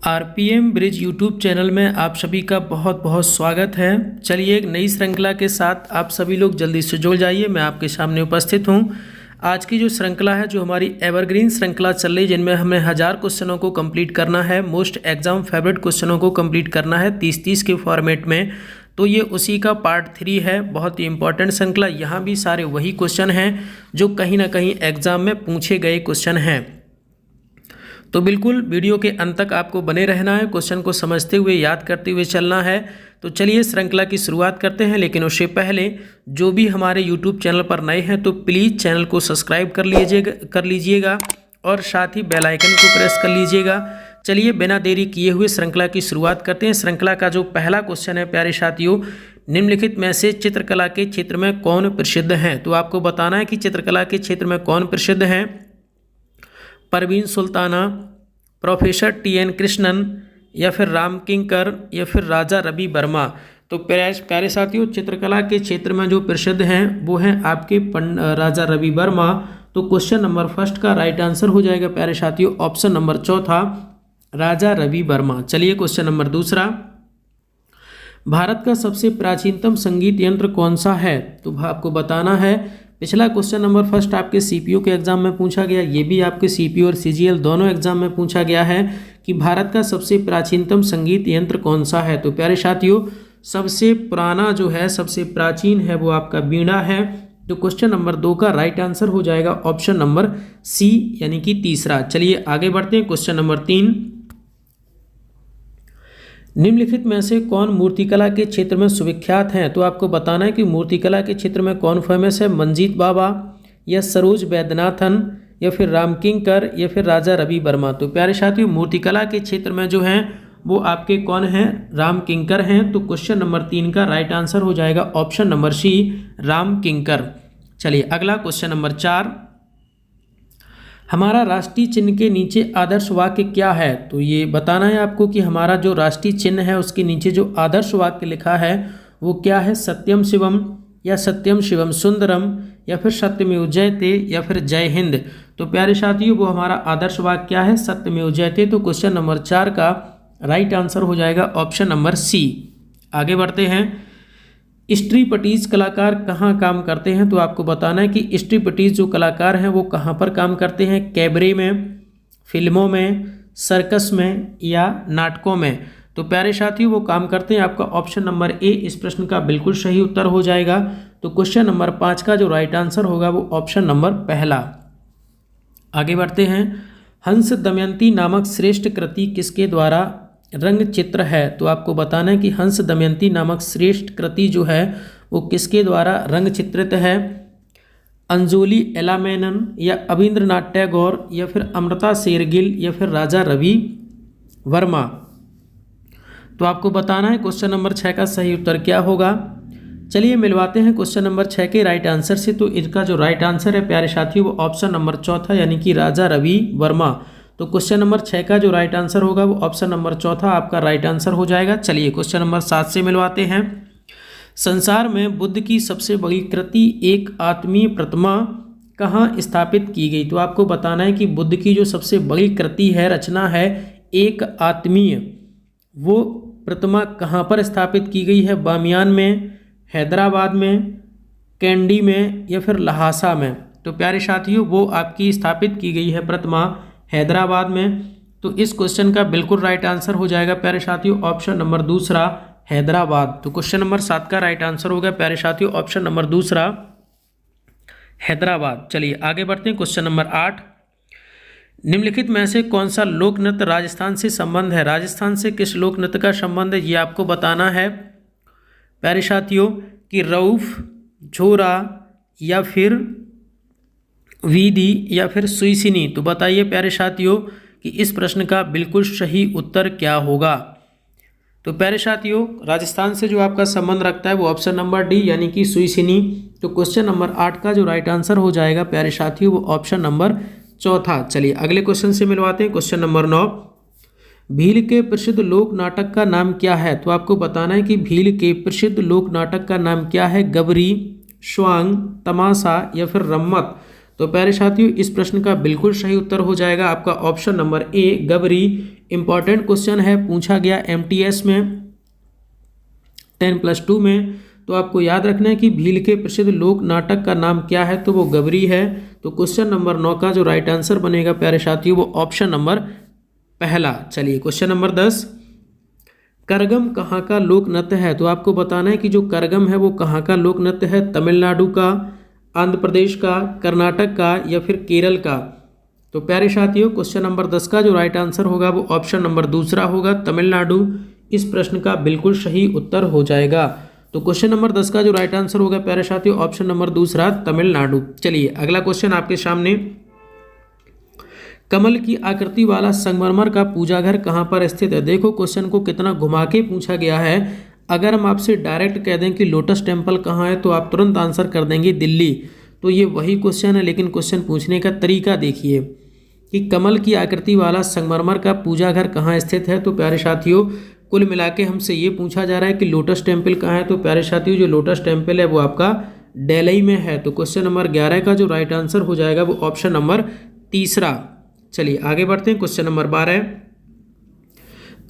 RPM bridge YouTube channel में आप सभी का बहुत बहुत स्वागत है। चलिए एक नई श्रृंखला के साथ आप सभी लोग जल्दी से जुड़ जाइए। मैं आपके सामने उपस्थित हूं। आज की जो श्रृंखला है, जो हमारी एवरग्रीन श्रृंखला चल रही, जिनमें हमें 1000 क्वेश्चनों को कंप्लीट करना है, मोस्ट एग्जाम फेवरेट क्वेश्चनों को कंप्लीट करना है 30-30 के फॉर्मेट में। तो ये उसी का पार्ट 3 है। बहुत ही इंपॉर्टेंट श्रृंखला। यहाँ भी सारे वही क्वेश्चन हैं जो कहीं ना कहीं एग्जाम में पूछे गए क्वेश्चन हैं। तो बिल्कुल वीडियो के अंत तक आपको बने रहना है, क्वेश्चन को समझते हुए याद करते हुए चलना है। तो चलिए श्रृंखला की शुरुआत करते हैं, लेकिन उससे पहले जो भी हमारे यूट्यूब चैनल पर नए हैं तो प्लीज़ चैनल को सब्सक्राइब कर लीजिएगा और साथ ही बेल आइकन को प्रेस कर लीजिएगा। चलिए बिना देरी किए हुए श्रृंखला की शुरुआत करते हैं। श्रृंखला का जो पहला क्वेश्चन है प्यारे साथियों, निम्नलिखित में से चित्रकला के क्षेत्र में कौन प्रसिद्ध हैं। तो आपको बताना है कि चित्रकला के क्षेत्र में कौन प्रसिद्ध हैं। परवीन सुल्ताना, प्रोफेसर टी.एन. कृष्णन, या फिर राम किंकर, या फिर राजा रवि वर्मा। तो प्यारे साथियों, चित्रकला के क्षेत्र में जो प्रसिद्ध हैं वो हैं आपके राजा रवि वर्मा। तो क्वेश्चन नंबर फर्स्ट का राइट आंसर हो जाएगा प्यारे साथियों ऑप्शन नंबर चौथा, राजा रवि वर्मा। चलिए क्वेश्चन नंबर दूसरा, भारत का सबसे प्राचीनतम संगीत यंत्र कौन सा है। तो आपको बताना है। पिछला क्वेश्चन नंबर फर्स्ट आपके सीपीयू के एग्जाम में पूछा गया, ये भी आपके सीपीयू और सीजीएल दोनों एग्जाम में पूछा गया है कि भारत का सबसे प्राचीनतम संगीत यंत्र कौन सा है। तो प्यारे साथियों, सबसे पुराना जो है, सबसे प्राचीन है वो आपका वीणा है। तो क्वेश्चन नंबर 2 का राइट आंसर हो जाएगा ऑप्शन नंबर सी, यानी कि तीसरा। चलिए आगे बढ़ते हैं। क्वेश्चन नंबर 3, निम्नलिखित में से कौन मूर्तिकला के क्षेत्र में सुविख्यात हैं। तो आपको बताना है कि मूर्तिकला के क्षेत्र में कौन फेमस है। मंजीत बाबा, या सरोज वैद्यनाथन, या फिर राम किंकर, या फिर राजा रवि वर्मा। तो प्यारे साथियों, मूर्तिकला के क्षेत्र में जो हैं वो आपके कौन हैं, राम किंकर हैं। तो क्वेश्चन नंबर 3 का राइट आंसर हो जाएगा ऑप्शन नंबर सी, राम किंकर। चलिए अगला क्वेश्चन नंबर 4, हमारा राष्ट्रीय चिन्ह के नीचे आदर्श वाक्य क्या है। तो ये बताना है आपको कि हमारा जो राष्ट्रीय चिन्ह है उसके नीचे जो आदर्श वाक्य लिखा है वो क्या है। सत्यम शिवम, या सत्यम शिवम सुंदरम, या फिर सत्यमेव जयते, या फिर जय हिंद। तो प्यारे साथियों, वो हमारा आदर्श वाक्य क्या है, सत्यमेव जयते। तो क्वेश्चन नंबर 4 का राइट आंसर हो जाएगा ऑप्शन नंबर सी। आगे बढ़ते हैं। स्ट्रीपटीज कलाकार कहाँ काम करते हैं। तो आपको बताना है कि स्ट्रीपटीज जो कलाकार हैं वो कहाँ पर काम करते हैं। कैबरे में, फिल्मों में, सर्कस में, या नाटकों में। तो प्यारे साथियों, वो काम करते हैं। आपका ऑप्शन नंबर ए इस प्रश्न का बिल्कुल सही उत्तर हो जाएगा। तो क्वेश्चन नंबर 5 का जो राइट आंसर होगा वो ऑप्शन नंबर पहला। आगे बढ़ते हैं। हंस दमयंती नामक श्रेष्ठ कृति किसके द्वारा रंग चित्र है। तो आपको बताना है कि हंस दमयंती नामक श्रेष्ठ कृति जो है वो किसके द्वारा रंग चित्रित है। अंजोली एला मेनन, या अविंद्रनाथ टैगोर, या फिर अमृता शेरगिल, या फिर राजा रवि वर्मा। तो आपको बताना है क्वेश्चन नंबर 6 का सही उत्तर क्या होगा। चलिए मिलवाते हैं क्वेश्चन नंबर 6 के राइट आंसर से। तो इनका जो राइट आंसर है प्यारे साथियों वो ऑप्शन नंबर चौथा, यानी कि राजा रवि वर्मा। तो क्वेश्चन नंबर 6 का जो राइट आंसर होगा वो ऑप्शन नंबर चौथा आपका राइट आंसर हो जाएगा। चलिए क्वेश्चन नंबर 7 से मिलवाते हैं। संसार में बुद्ध की सबसे बड़ी कृति एक आत्मीय प्रतिमा कहाँ स्थापित की गई। तो आपको बताना है कि बुद्ध की जो सबसे बड़ी कृति है, रचना है एक आत्मीय, वो प्रतिमा कहाँ पर स्थापित की गई है। बामियान में, हैदराबाद में, कैंडी में, या फिर लहासा में। तो प्यारे साथियों, वो आपकी स्थापित की गई है प्रतिमा हैदराबाद में। तो इस क्वेश्चन का बिल्कुल राइट आंसर हो जाएगा प्यारे साथियों ऑप्शन नंबर दूसरा, हैदराबाद। तो क्वेश्चन नंबर 7 का राइट आंसर होगा प्यारे साथियों ऑप्शन नंबर दूसरा, हैदराबाद। चलिए आगे बढ़ते हैं। क्वेश्चन नंबर 8, निम्नलिखित में से कौन सा लोक नृत्य राजस्थान से संबंध है। राजस्थान से किस लोक नृत्य का संबंध है ये आपको बताना है प्यारे साथियों कि रऊफ, झोरा, या फिर विधि, या फिर सुईसिनी। तो बताइए प्यारे साथियों कि इस प्रश्न का बिल्कुल सही उत्तर क्या होगा। तो प्यारे साथियों, राजस्थान से जो आपका संबंध रखता है वो ऑप्शन नंबर डी, यानी कि सुईसिनी। तो क्वेश्चन नंबर 8 का जो राइट आंसर हो जाएगा प्यारे साथियों वो ऑप्शन नंबर चौथा। चलिए अगले क्वेश्चन से मिलवाते हैं। क्वेश्चन नंबर 9, भील के प्रसिद्ध लोक नाटक का नाम क्या है। तो आपको बताना है कि भील के प्रसिद्ध लोक नाटक का नाम क्या है। गबरी, स्वांग, तमाशा, या फिर रम्मत। तो प्यारे साथियों इस प्रश्न का बिल्कुल सही उत्तर हो जाएगा आपका ऑप्शन नंबर ए गबरी। इंपॉर्टेंट क्वेश्चन है, पूछा गया एमटीएस में 10+2 में। तो आपको याद रखना है कि भील के प्रसिद्ध लोक नाटक का नाम क्या है, तो वो गबरी है। तो क्वेश्चन नंबर 9 का जो राइट आंसर बनेगा प्यारे साथियों वो ऑप्शन नंबर पहला। चलिए क्वेश्चन नंबर 10, करगम कहाँ का लोक नृत्य है? तो आपको बताना है कि जो करगम है वो कहाँ का लोक नृत्य है, तमिलनाडु का, आंध्र प्रदेश का, कर्नाटक का या फिर केरल का। तो प्यारे साथियों क्वेश्चन नंबर 10 का जो राइट आंसर होगा वो ऑप्शन नंबर दूसरा होगा, तमिलनाडु। इस प्रश्न का बिल्कुल सही उत्तर हो जाएगा। तो क्वेश्चन नंबर 10 का जो राइट आंसर होगा प्यारे साथियों ऑप्शन नंबर दूसरा, तमिलनाडु। चलिए अगला क्वेश्चन आपके सामने, कमल की आकृति वाला संगमरमर का पूजा घर कहाँ पर स्थित है? देखो क्वेश्चन को कितना घुमा के पूछा गया है। अगर हम आपसे डायरेक्ट कह दें कि लोटस टेम्पल कहाँ है तो आप तुरंत आंसर कर देंगे दिल्ली। तो ये वही क्वेश्चन है, लेकिन क्वेश्चन पूछने का तरीका देखिए कि कमल की आकृति वाला संगमरमर का पूजा घर कहाँ स्थित है। तो प्यारे साथियों कुल मिला के हमसे ये पूछा जा रहा है कि लोटस टेम्पल कहाँ है। तो प्यारे साथियों जो लोटस टेम्पल है वो आपका दिल्ली में है। तो क्वेश्चन नंबर 11 का जो राइट आंसर हो जाएगा वो ऑप्शन नंबर तीसरा। चलिए आगे बढ़ते हैं। क्वेश्चन नंबर 12,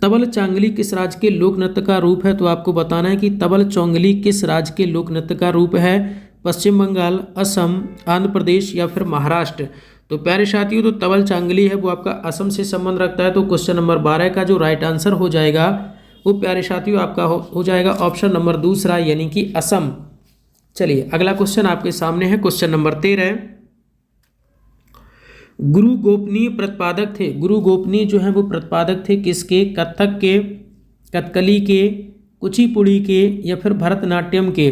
तबल चांगली किस राज्य के लोक नृत्य का रूप है? तो आपको बताना है कि तबल चौंगली किस राज्य के लोक नृत्य का रूप है, पश्चिम बंगाल, असम, आंध्र प्रदेश या फिर महाराष्ट्र। तो प्यारे साथियों तो तबल चांगली है वो आपका असम से संबंध रखता है। तो क्वेश्चन नंबर 12 का जो राइट आंसर हो जाएगा वो प्यारे साथियों आपका हो जाएगा ऑप्शन नंबर दूसरा, यानी कि असम। चलिए अगला क्वेश्चन आपके सामने है, क्वेश्चन नंबर 13, गुरु गोपनीय प्रतिपादक थे। गुरु गोपनीय जो है वो प्रतिपादक थे किसके? कथक के, कथकली के, कुचिपुड़ी के या फिर भरतनाट्यम के।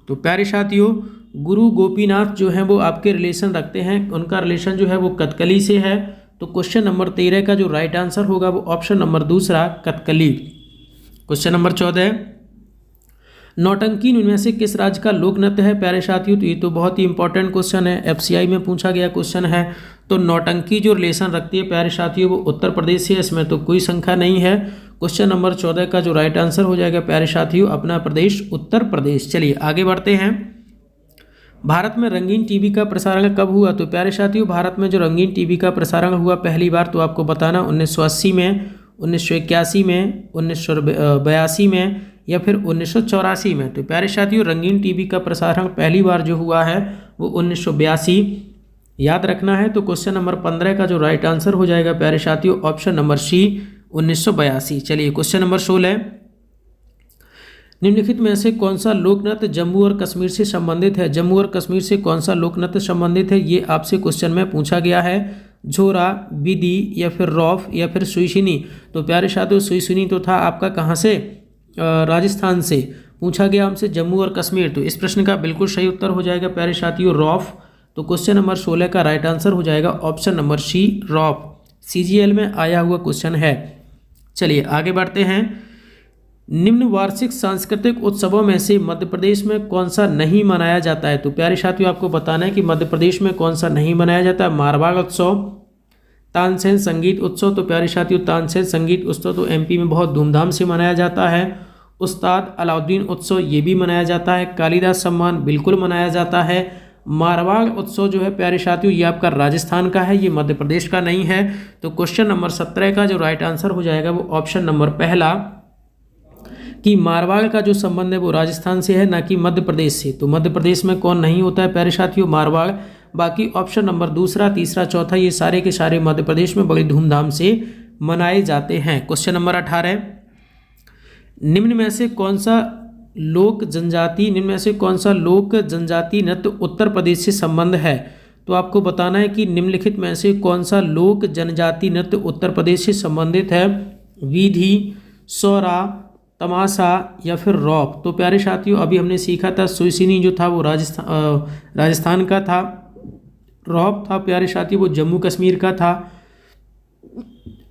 तो प्यारे साथियों गुरु गोपीनाथ जो है वो आपके रिलेशन रखते हैं, उनका रिलेशन जो है वो कथकली से है। तो क्वेश्चन नंबर 13 का जो राइट आंसर होगा वो ऑप्शन नंबर दूसरा, कथकली। क्वेश्चन नंबर 14, नौटंकी इनमें से किस राज्य का लोक नृत्य है? प्यारे साथियों तो ये तो बहुत ही इंपॉर्टेंट क्वेश्चन है, एफसीआई में पूछा गया क्वेश्चन है। तो नौटंकी जो रिलेशन रखती है प्यारे साथियों वो उत्तर प्रदेश से है, इसमें तो कोई शंका नहीं है। क्वेश्चन नंबर 14 का जो राइट आंसर हो जाएगा प्यारे साथियों अपना प्रदेश उत्तर प्रदेश। चलिए आगे बढ़ते हैं। भारत में रंगीन टीवी का प्रसारण कब हुआ? तो प्यारे साथियों भारत में जो रंगीन टीवी का प्रसारण हुआ पहली बार तो आपको बताना 1980 में, 1981 में, 1982 में या फिर 1984 में। तो प्यारे साथियों रंगीन टीवी का प्रसारण पहली बार जो हुआ है वो 1982 याद रखना है। तो क्वेश्चन नंबर 15 का जो राइट आंसर हो जाएगा प्यारे साथियों ऑप्शन नंबर सी, 1982। चलिए क्वेश्चन नंबर 16, निम्नलिखित में से कौन सा लोक नृत्य जम्मू और कश्मीर से संबंधित है? जम्मू और कश्मीर से कौन सा लोक नृत्य संबंधित है ये आपसे क्वेश्चन में पूछा गया है। झोरा, बिदी या फिर रौफ या फिर सुईसुनी। तो प्यारे साथियों सुईसुनी तो था आपका कहाँ से? राजस्थान से। पूछा गया हमसे जम्मू और कश्मीर, तो इस प्रश्न का बिल्कुल सही उत्तर हो जाएगा प्यारे साथियों रौफ। तो क्वेश्चन नंबर 16 का राइट आंसर हो जाएगा option number C, Rauf. CGL में आया हुआ क्वेश्चन है। चलिए आगे बढ़ते हैं। निम्न वार्षिक सांस्कृतिक उत्सवों में से मध्य प्रदेश में कौन सा नहीं मनाया जाता है? तो प्यारे साथियों आपको बताना है कि मध्य प्रदेश में कौन सा नहीं मनाया जाता है। मारवाड़ उत्सव, तानसेन संगीत उत्सव। तो प्यारे साथियों तानसेन संगीत उत्सव तो एमपी में बहुत धूमधाम से मनाया जाता है। उस्ताद अलाउद्दीन उत्सव ये भी मनाया जाता है। कालिदास सम्मान बिल्कुल मनाया जाता है। मारवाड़ उत्सव जो है प्यारे साथियों ये आपका राजस्थान का है, ये मध्य प्रदेश का नहीं है। तो क्वेश्चन नंबर 17 का जो राइट आंसर हो जाएगा वो ऑप्शन नंबर पहला, कि मारवाड़ का जो संबंध है वो राजस्थान से है ना कि मध्य प्रदेश से। तो मध्य प्रदेश में कौन नहीं होता है प्यारे साथियों? मारवाड़। बाकी ऑप्शन नंबर दूसरा, तीसरा, चौथा ये सारे के सारे मध्य प्रदेश में बड़ी धूमधाम से मनाए जाते हैं। क्वेश्चन नंबर 18, निम्न में से कौन सा लोक जनजाति नृत्य उत्तर प्रदेश से संबंध है? तो आपको बताना है कि निम्नलिखित में से कौन सा लोक जनजाति नृत्य उत्तर प्रदेश से संबंधित है। वीधी, सौरा, तमाशा या फिर रौफ। तो प्यारे साथियों अभी हमने सीखा था सुईसुनी जो था वो राजस्थान का था। रौफ था प्यारे साथियों वो जम्मू कश्मीर का था।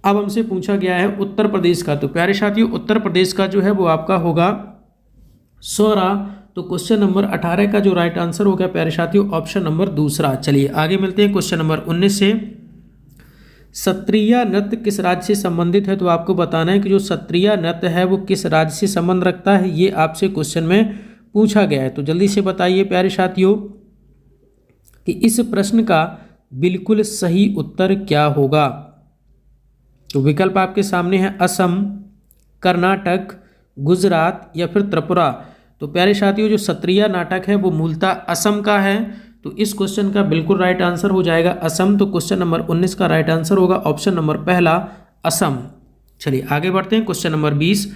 अब हमसे पूछा गया है उत्तर प्रदेश का। तो प्यारे साथियों उत्तर प्रदेश का जो है वो आपका होगा सौरा। तो क्वेश्चन नंबर 18 का जो राइट आंसर होगा प्यारे साथियों ऑप्शन नंबर दूसरा। चलिए आगे मिलते हैं क्वेश्चन नंबर 19 से। सत्रिया नृत्य किस राज्य से संबंधित है? तो आपको बताना है कि जो सत्रिया नृत्य है वो किस राज्य से संबंध रखता है, ये आपसे क्वेश्चन में पूछा गया है। तो जल्दी से बताइए प्यारे साथियों। कि इस प्रश्न का बिल्कुल सही उत्तर क्या होगा। तो विकल्प आपके सामने है असम, कर्नाटक, गुजरात या फिर त्रिपुरा। तो प्यारे साथियों, जो सत्रिया नाटक है वो मूलतः असम का है, तो इस क्वेश्चन का बिल्कुल राइट आंसर हो जाएगा असम। तो क्वेश्चन नंबर 19 का राइट आंसर होगा ऑप्शन नंबर पहला असम। चलिए आगे बढ़ते हैं। क्वेश्चन नंबर 20,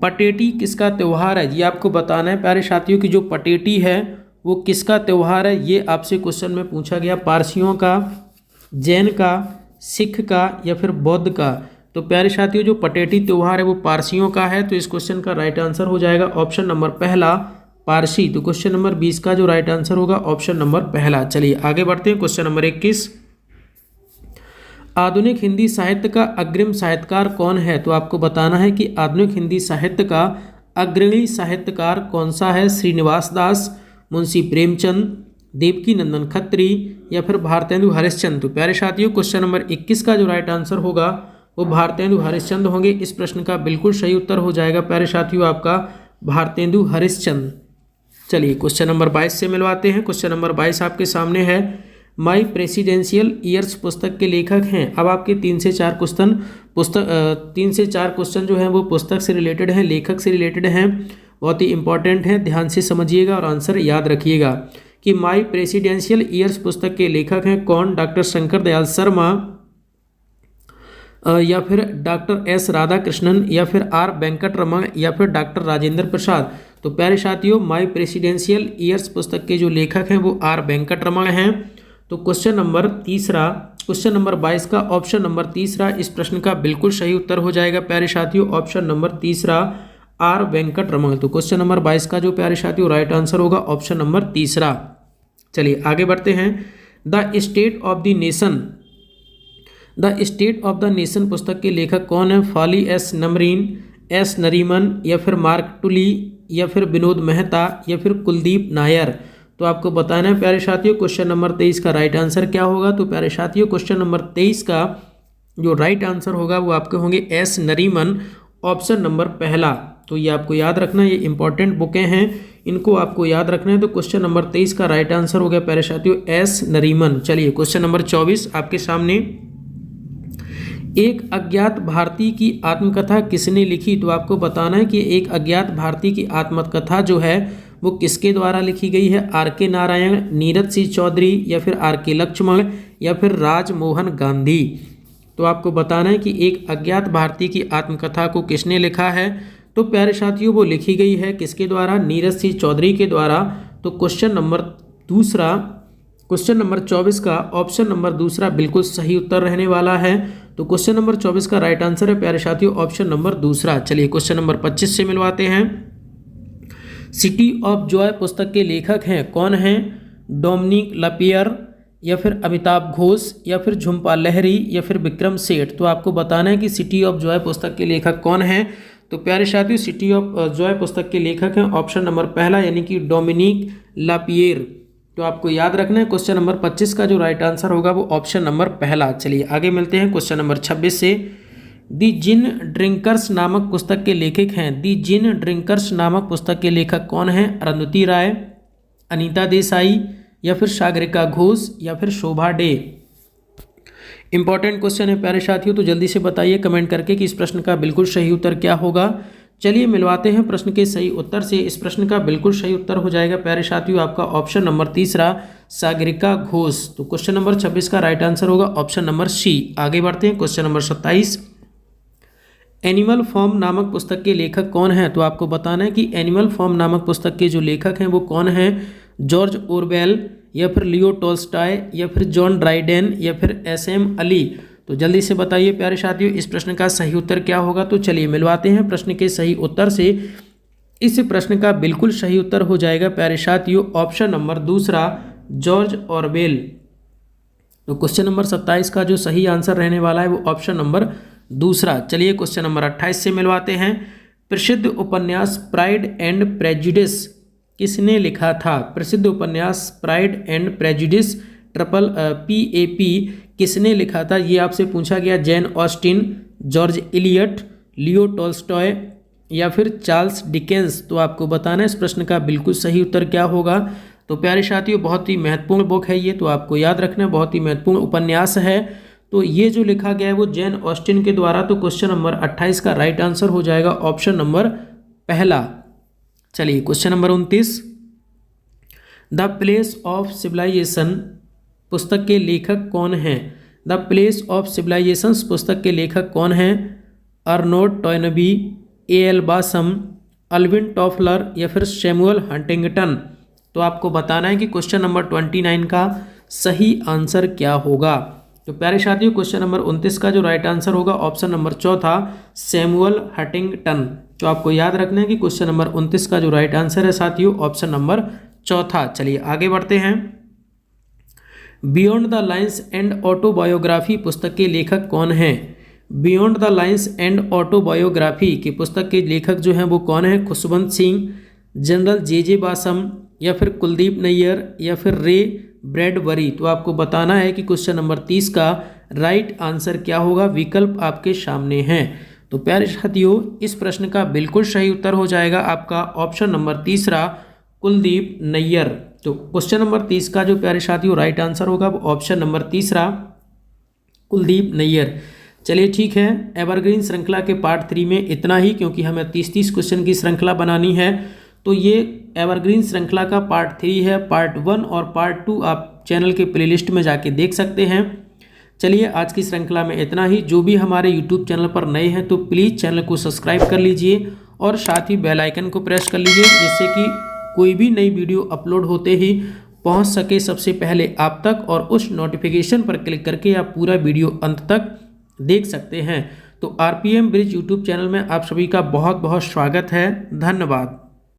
पटेटी किसका त्यौहार है? ये आपको बताना है प्यारे साथियों की जो पटेटी है वो किसका त्यौहार है। ये आपसे क्वेश्चन में पूछा गया, पारसियों का, जैन का, सिख का या फिर बौद्ध का। तो प्यारे साथियों, जो पटेटी त्यौहार है वो पारसियों का है, तो इस क्वेश्चन का राइट आंसर हो जाएगा ऑप्शन नंबर पहला पारसी। तो क्वेश्चन नंबर 20 का जो राइट आंसर होगा ऑप्शन नंबर पहला। चलिए आगे बढ़ते हैं। क्वेश्चन नंबर 21, आधुनिक हिंदी साहित्य का अग्रिम साहित्यकार कौन है? तो आपको बताना है कि आधुनिक हिंदी साहित्य का अग्रणी साहित्यकार कौन सा है। श्रीनिवास दास, मुंशी प्रेमचंद, देवकी नंदन खत्री या फिर भारतेंदु हरिश्चंद्र। तो प्यारे साथियों, क्वेश्चन नंबर 21 का जो राइट आंसर होगा वो भारतेंदु हरिश्चंद्र होंगे। इस प्रश्न का बिल्कुल सही उत्तर हो जाएगा प्यारे साथियों आपका भारतेंदु हरिश्चंद्र। चलिए क्वेश्चन नंबर 22 से मिलवाते हैं। क्वेश्चन नंबर 22 आपके सामने है, माई प्रेसिडेंशियल ईयर्स पुस्तक के लेखक हैं। अब आपके 3 से 4 क्वेश्चन जो हैं वो पुस्तक से रिलेटेड हैं, लेखक से रिलेटेड हैं, बहुत ही इंपॉर्टेंट है, ध्यान से समझिएगा और आंसर याद रखिएगा कि माई प्रेसिडेंशियल ईयर्स पुस्तक के लेखक हैं कौन। डॉक्टर शंकर दयाल शर्मा या फिर डॉक्टर एस राधाकृष्णन या फिर आर वेंकटरमण या फिर डॉक्टर राजेंद्र प्रसाद। तो प्यारे साथियों, माई प्रेसिडेंशियल ईयर्स पुस्तक के जो लेखक हैं वो आर वेंकटरमण हैं। तो क्वेश्चन नंबर 22 का ऑप्शन नंबर 3 इस प्रश्न का बिल्कुल सही उत्तर हो जाएगा प्यारे साथियों, ऑप्शन नंबर 3 आर वेंकटरमण। तो क्वेश्चन नंबर 22 का जो प्यारे साथियों राइट आंसर होगा ऑप्शन नंबर 3। चलिए आगे बढ़ते हैं। The state of the nation पुस्तक के लेखक कौन है? फॉली एस नरीमन या फिर मार्क टुली या फिर विनोद मेहता या फिर कुलदीप नायर। तो आपको बताना है प्यारे साथियों क्वेश्चन नंबर 23 का राइट आंसर क्या होगा। तो प्यारे साथियों, क्वेश्चन नंबर 23 का जो राइट आंसर होगा वो आपके होंगे एस नरीमन, ऑप्शन नंबर पहला। तो ये आपको याद रखना, ये इंपॉर्टेंट बुकें हैं, इनको आपको याद रखना है। तो क्वेश्चन नंबर 23 का राइट आंसर हो गया प्यारे साथियों एस नरीमन। चलिए क्वेश्चन नंबर 24 आपके सामने, एक अज्ञात भारतीय की आत्मकथा किसने लिखी? तो आपको बताना है कि एक अज्ञात भारतीय की आत्मकथा जो है वो किसके द्वारा लिखी गई है। आर के नारायण, नीरज सिंह चौधरी या फिर आर के लक्ष्मण या फिर राजमोहन गांधी। तो आपको बताना है कि एक अज्ञात भारतीय की आत्मकथा को किसने लिखा है। तो प्यारे साथियों, वो लिखी गई है किसके द्वारा? नीरज सिंह चौधरी के द्वारा। तो क्वेश्चन नंबर 24 का ऑप्शन नंबर 2 बिल्कुल सही उत्तर रहने वाला है। तो क्वेश्चन नंबर 24 का राइट आंसर है प्यारे साथियों ऑप्शन नंबर 2। चलिए क्वेश्चन नंबर 25 से मिलवाते हैं। सिटी ऑफ जॉय पुस्तक के लेखक हैं कौन हैं? डोमिनिक लपियर या फिर अमिताभ घोष या फिर झुम्पा लहरी या फिर विक्रम सेठ। तो आपको बताना है कि सिटी ऑफ जॉय पुस्तक के लेखक कौन हैं। तो प्यारे साथियों, सिटी ऑफ जॉय पुस्तक के लेखक हैं ऑप्शन नंबर पहला यानी कि डोमिनिक लापियर। तो आपको याद रखना है क्वेश्चन नंबर 25 का जो राइट आंसर होगा वो ऑप्शन नंबर पहला। चलिए आगे मिलते हैं क्वेश्चन नंबर 26 से। दी जिन ड्रिंकर्स नामक पुस्तक के लेखक हैं, दी जिन ड्रिंकर्स नामक पुस्तक के लेखक कौन हैं? अरुंधति राय, अनीता देसाई या फिर सागरिका घोष या फिर शोभा डे। इंपॉर्टेंट क्वेश्चन है प्यारे साथियों, तो जल्दी से बताइए कमेंट करके कि इस प्रश्न का बिल्कुल सही उत्तर क्या होगा। चलिए मिलवाते हैं प्रश्न के सही उत्तर से। इस प्रश्न का बिल्कुल सही उत्तर हो जाएगा प्यारे साथियों आपका ऑप्शन नंबर 3 सागरिका घोष। तो क्वेश्चन नंबर 26 का राइट आंसर होगा ऑप्शन नंबर सी। आगे बढ़ते हैं क्वेश्चन नंबर 27। एनिमल फॉर्म नामक पुस्तक के लेखक कौन हैं? तो आपको बताना है कि एनिमल फॉर्म नामक पुस्तक के जो लेखक हैं वो कौन हैं? जॉर्ज ओरवेल या फिर लियो टॉल्स्टॉय या फिर जॉन ड्राइडेन या फिर एस.एम. अली। तो जल्दी से बताइए प्यारे साथियों इस प्रश्न का सही उत्तर क्या होगा। तो चलिए मिलवाते हैं प्रश्न के सही उत्तर से। इस प्रश्न का बिल्कुल सही उत्तर हो जाएगा प्यारे साथियों ऑप्शन नंबर 2 जॉर्ज ऑरवेल। तो क्वेश्चन नंबर 27 का जो सही आंसर रहने वाला है वो ऑप्शन नंबर 2। चलिए क्वेश्चन नंबर 28 से मिलवाते हैं। प्रसिद्ध उपन्यास प्राइड एंड प्रेजुडिस किसने लिखा था? प्रसिद्ध उपन्यास प्राइड एंड प्रेजुडिस PAP किसने लिखा था? ये आपसे पूछा गया। Jain Austin, George Eliot, Leo Tolstoy या फिर चार्ल्स डिकेंस। तो आपको बताना है इस प्रश्न का बिल्कुल सही उत्तर क्या होगा। तो प्यारे साथियों बहुत ही महत्वपूर्ण बुक है ये, तो आपको याद रखना है, बहुत ही महत्वपूर्ण उपन्यास है। तो ये जो लिखा गया है वो जैन ऑस्टिन के द्वारा। तो क्वेश्चन नंबर 28 का राइट आंसर हो जाएगा ऑप्शन नंबर पहला। चलिए question number 29, the place of civilisation पुस्तक के लेखक कौन हैं? द प्लेस ऑफ सिविलाइजेशन पुस्तक के लेखक कौन हैं? Arnold Toynbee, A L. Basham, Alvin Toffler या फिर सैमुअल हंटिंगटन। तो आपको बताना है कि क्वेश्चन नंबर 29 का सही आंसर क्या होगा। तो प्यारे साथियों क्वेश्चन नंबर 29 का जो राइट आंसर होगा ऑप्शन नंबर चौथा, सैमुअल हंटिंगटन। तो आपको याद रखना है कि क्वेश्चन नंबर 29 का जो राइट आंसर है साथियों ऑप्शन नंबर चौथा। चलिए आगे बढ़ते हैं। Beyond the lines and autobiography पुस्तक के लेखक कौन हैं? Beyond the lines and autobiography की पुस्तक के लेखक जो हैं वो कौन है? खुशवंत सिंह, जनरल जे बासम या फिर कुलदीप नैयर या फिर रे ब्रैडबरी। तो आपको बताना है कि क्वेश्चन नंबर 30 का राइट आंसर क्या होगा। विकल्प आपके सामने हैं। तो प्यारे साथियों इस प्रश्न का बिल्कुल सही उत्तर हो जाएगा आपका ऑप्शन नंबर तीसरा, कुलदीप नैयर। तो क्वेश्चन नंबर 30 का जो प्यारे साथियों राइट आंसर होगा वो ऑप्शन नंबर तीसरा, कुलदीप नैयर। चलिए ठीक है, एवरग्रीन श्रृंखला के पार्ट 3 में इतना ही, क्योंकि हमें 30-30 क्वेश्चन की श्रृंखला बनानी है। तो ये एवरग्रीन श्रृंखला का पार्ट 3 है। पार्ट 1 और पार्ट 2 आप चैनल के प्लेलिस्ट में जाके देख सकते हैं। चलिए आज की श्रृंखला में इतना ही। जो भी हमारे यूट्यूब चैनल पर नए हैं तो प्लीज़ चैनल को सब्सक्राइब कर लीजिए और साथ ही बेल आइकन को प्रेस कर लीजिए, जिससे कि कोई भी नई वीडियो अपलोड होते ही पहुंच सके सबसे पहले आप तक, और उस नोटिफिकेशन पर क्लिक करके आप पूरा वीडियो अंत तक देख सकते हैं। तो आरपीएम ब्रिज यूट्यूब चैनल में आप सभी का बहुत बहुत स्वागत है। धन्यवाद।